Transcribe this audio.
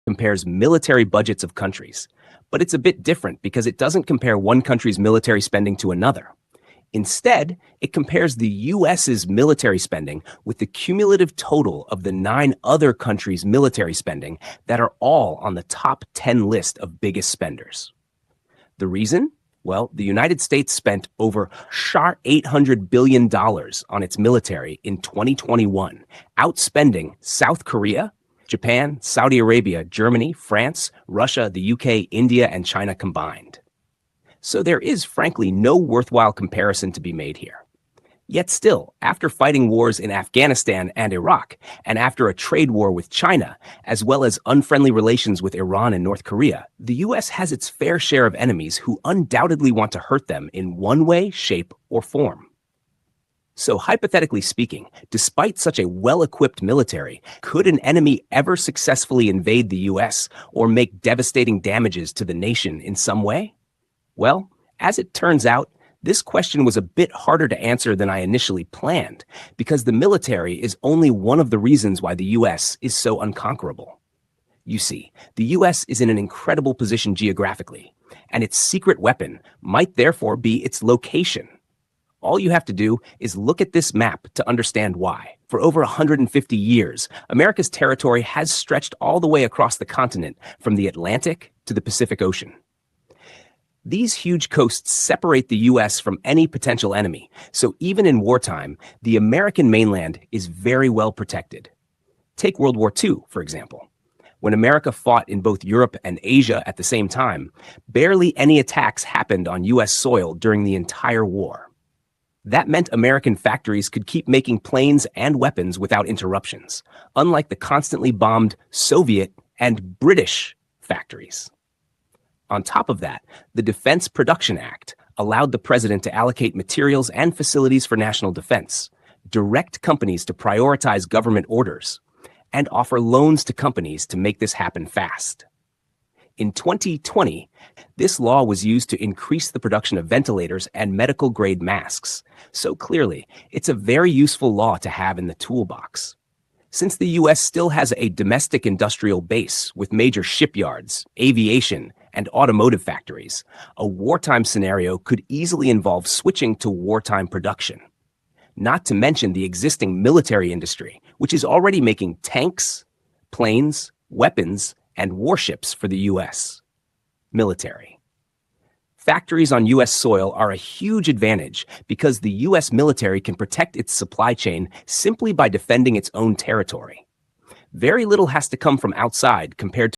compares military budgets of countries. But it's a bit different because it doesn't compare one country's military spending to another. Instead, it compares the US's military spending with the cumulative total of the 9 other countries' military spending that are all on the top 10 list of biggest spenders. The reason? Well, the United States spent over $800 billion on its military in 2021, outspending South Korea, Japan, Saudi Arabia, Germany, France, Russia, the UK, India, and China combined. So there is frankly no worthwhile comparison to be made here. Yet still, after fighting wars in Afghanistan and Iraq, and after a trade war with China, as well as unfriendly relations with Iran and North Korea, the US has its fair share of enemies who undoubtedly want to hurt them in one way, shape, or form. So hypothetically speaking, despite such a well-equipped military, could an enemy ever successfully invade the US or make devastating damages to the nation in some way? Well, as it turns out, this question was a bit harder to answer than I initially planned, because the military is only one of the reasons why the US is so unconquerable. You see, the US is in an incredible position geographically, and its secret weapon might therefore be its location. All you have to do is look at this map to understand why. For over 150 years, America's territory has stretched all the way across the continent from the Atlantic to the Pacific Ocean. These huge coasts separate the US from any potential enemy, so even in wartime, the American mainland is very well protected. Take World War II, for example. When America fought in both Europe and Asia at the same time, barely any attacks happened on US soil during the entire war. That meant American factories could keep making planes and weapons without interruptions, unlike the constantly bombed Soviet and British factories. On top of that, the Defense Production Act allowed the president to allocate materials and facilities for national defense, direct companies to prioritize government orders, and offer loans to companies to make this happen fast. In 2020, this law was used to increase the production of ventilators and medical-grade masks, so clearly, it's a very useful law to have in the toolbox. Since the US still has a domestic industrial base with major shipyards, aviation, and automotive factories, a wartime scenario could easily involve switching to wartime production. Not to mention the existing military industry, which is already making tanks, planes, weapons, and warships for the US military. Factories on US soil are a huge advantage because the US military can protect its supply chain simply by defending its own territory. Very little has to come from outside compared to